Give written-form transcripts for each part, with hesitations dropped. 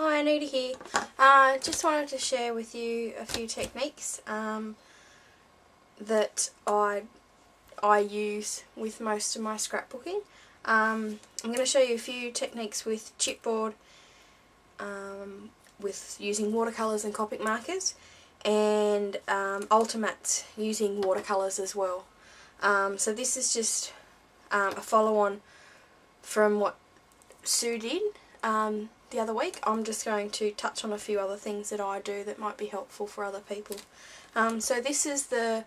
Hi, Anita here. Just wanted to share with you a few techniques that I use with most of my scrapbooking. I'm going to show you a few techniques with chipboard, with using watercolours and Copic markers, and Ultimats using watercolours as well. So this is just a follow-on from what Sue did the other week. I'm just going to touch on a few other things that I do that might be helpful for other people. So this is the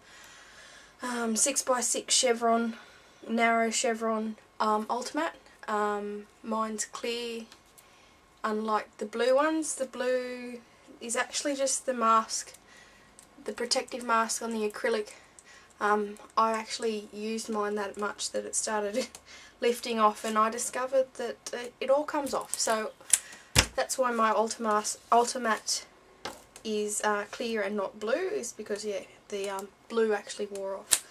6x6 chevron, narrow chevron Ultimat. Mine's clear, unlike the blue ones. The blue is actually just the mask, the protective mask on the acrylic. I actually used mine that much that it started lifting off, and I discovered that it all comes off. So that's why my Ultimat is clear and not blue, is because the blue actually wore off.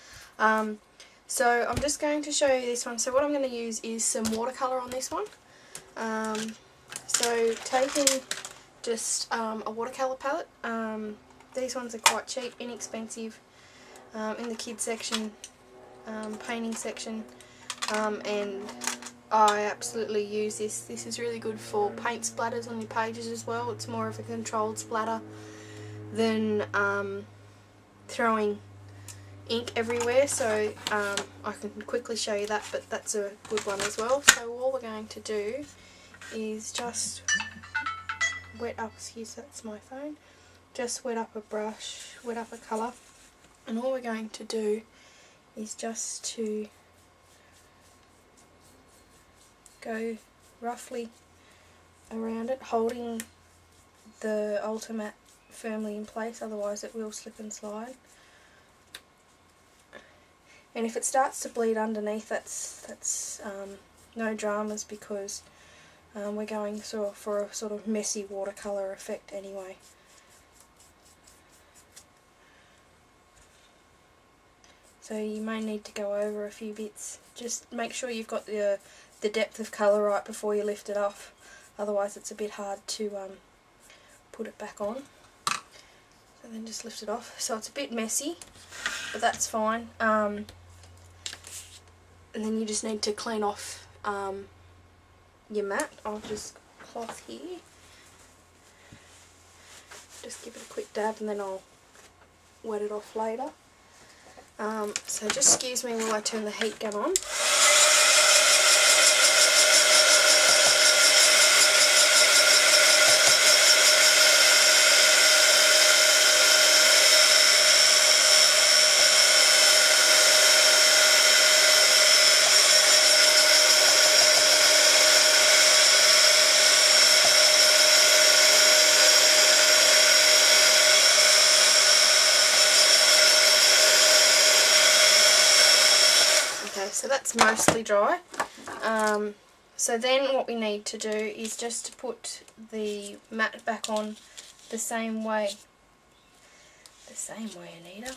So I'm just going to show you this one. So what I'm going to use is some watercolour on this one. So taking just a watercolour palette. These ones are quite cheap, inexpensive, in the kids section, painting section, and I absolutely use this. This is really good for paint splatters on your pages as well. It's more of a controlled splatter than throwing ink everywhere, so I can quickly show you that, but that's a good one as well. So all we're going to do is just wet up, excuse, that's my phone, just wet up a brush, wet up a colour, and all we're going to do is just to go roughly around it, holding the Ultimat firmly in place, otherwise it will slip and slide. And if it starts to bleed underneath, that's no dramas, because we're going for a sort of messy watercolour effect anyway. So you may need to go over a few bits. Just make sure you've got the depth of colour right before you lift it off, otherwise it's a bit hard to put it back on. So then just lift it off. So it's a bit messy, but that's fine. And then you just need to clean off your mat. I'll just cloth here. Just give it a quick dab and then I'll wet it off later. So just excuse me while I turn the heat gun on. So that's mostly dry. So then what we need to do is just to put the mat back on the same way. The same way, Anita.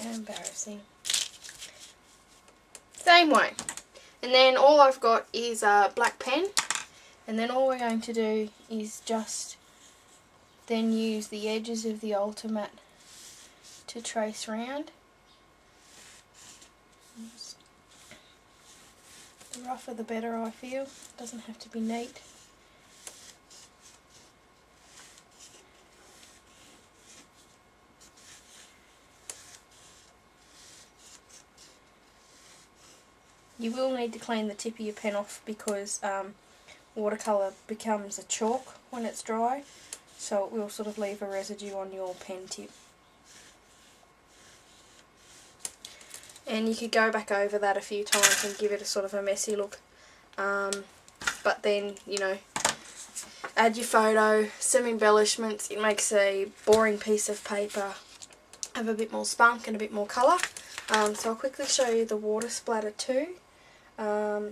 Embarrassing. Same way. And then all I've got is a black pen. And then all we're going to do is just then use the edges of the Ultimat to trace round. The rougher the better, I feel. Doesn't have to be neat. You will need to clean the tip of your pen off, because watercolour becomes a chalk when it's dry, so it will sort of leave a residue on your pen tip. And you could go back over that a few times and give it a sort of a messy look. But then, you know, add your photo, some embellishments. It makes a boring piece of paper have a bit more spunk and a bit more colour. So I'll quickly show you the water splatter too.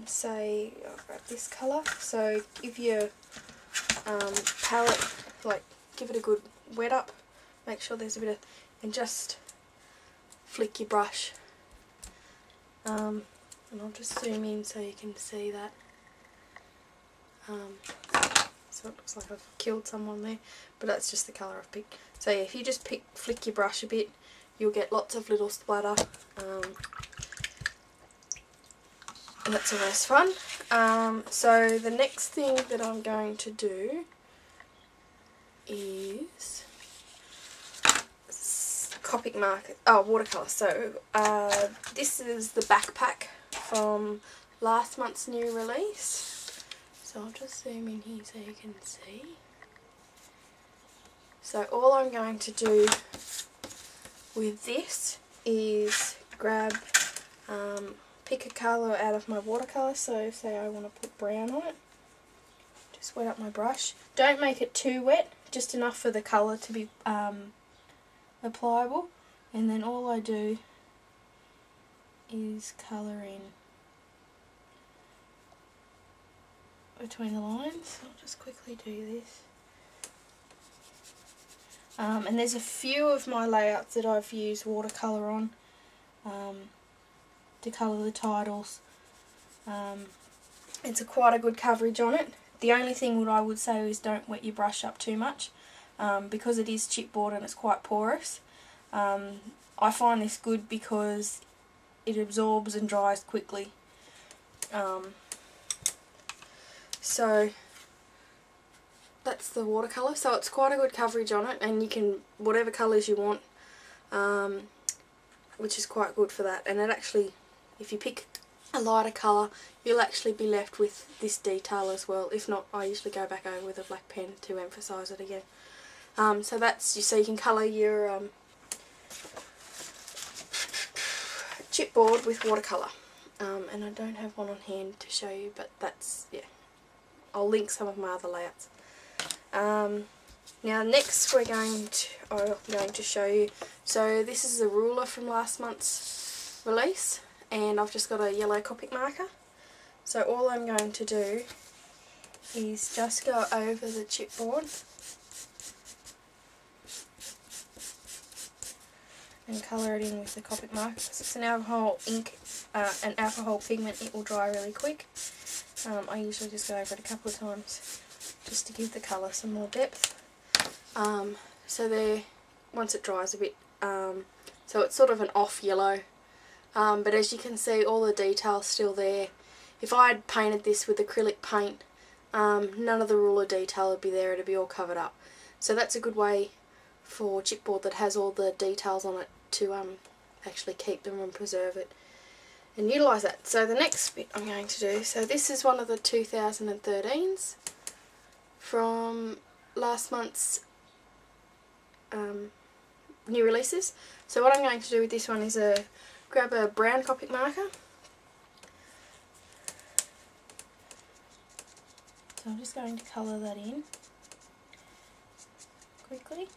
Say, I'll grab this colour. So give your palette, like, give it a good wet up. Make sure there's a bit of, and just flick your brush And I'll just zoom in so you can see that. So it looks like I've killed someone there, but that's just the colour I've picked. So yeah, if you just flick your brush a bit, you'll get lots of little splatter, and that's always fun. So the next thing that I'm going to do is Copic marker, watercolour. So this is the backpack from last month's new release. So I'll just zoom in here so you can see. So all I'm going to do with this is grab, pick a colour out of my watercolour. So say I want to put brown on it. Just wet up my brush. Don't make it too wet, just enough for the colour to be applicable. And then all I do is colour in between the lines. I'll just quickly do this. And there's a few of my layouts that I've used watercolour on to colour the titles. It's quite a good coverage on it. The only thing what I would say is don't wet your brush up too much, because it is chipboard and it's quite porous. I find this good because it absorbs and dries quickly. So that's the watercolour. So it's quite a good coverage on it, and you can whatever colours you want, which is quite good for that. And it actually, if you pick a lighter colour, you'll actually be left with this detail as well. If not, I usually go back over with a black pen to emphasise it again. So that's so you can colour your chipboard with watercolour. And I don't have one on hand to show you, but that's, yeah, I'll link some of my other layouts. Now next I'm going to show you, so this is a ruler from last month's release, and I've just got a yellow Copic marker. So all I'm going to do is just go over the chipboard and colour it in with the Copic marker. Because it's an alcohol ink, an alcohol pigment, it will dry really quick. I usually just go over it a couple of times just to give the colour some more depth. So there, once it dries a bit, so it's sort of an off yellow, but as you can see all the details still there. If I had painted this with acrylic paint, none of the ruler detail would be there, it would be all covered up. So that's a good way for chipboard that has all the details on it to actually keep them and preserve it and utilise that. So the next bit I'm going to do, so this is one of the 2013s from last month's new releases. So what I'm going to do with this one is grab a brown Copic marker. So I'm just going to colour that in quickly.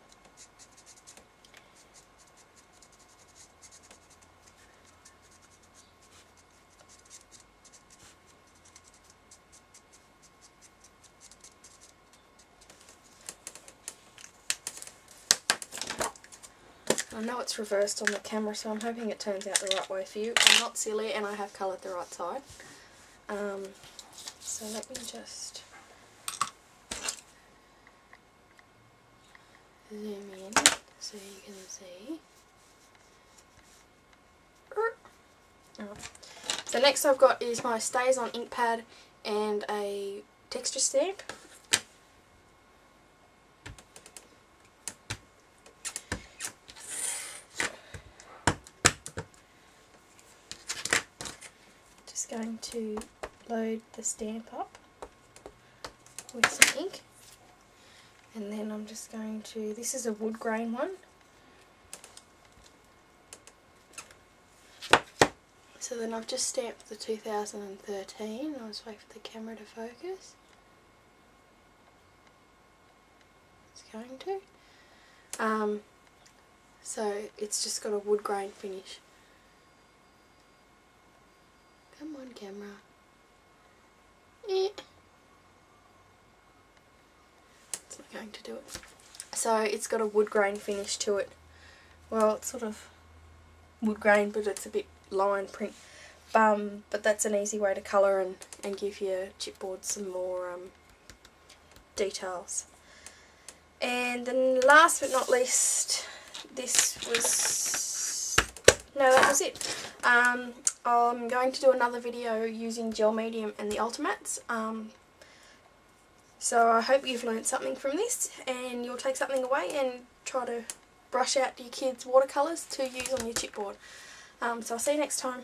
I know it's reversed on the camera, so I'm hoping it turns out the right way for you. I'm not silly and I have coloured the right side. So let me just zoom in so you can see. So next I've got is my StazOn ink pad and a texture stamp. Just going to load the stamp up with some ink, and then I'm just going to, this is a wood grain one. So then I've just stamped the 2013, I'll just wait for the camera to focus. It's going to. So it's just got a wood grain finish. Come on camera. It's not going to do it. So it's got a wood grain finish to it. Well, it's sort of wood grain, but it's a bit line print. but that's an easy way to colour and give your chipboard some more details. And then last but not least, that was it. I'm going to do another video using gel medium and the Ultimats. So I hope you've learned something from this and you'll take something away and try to brush out your kids' watercolours to use on your chipboard. So I'll see you next time.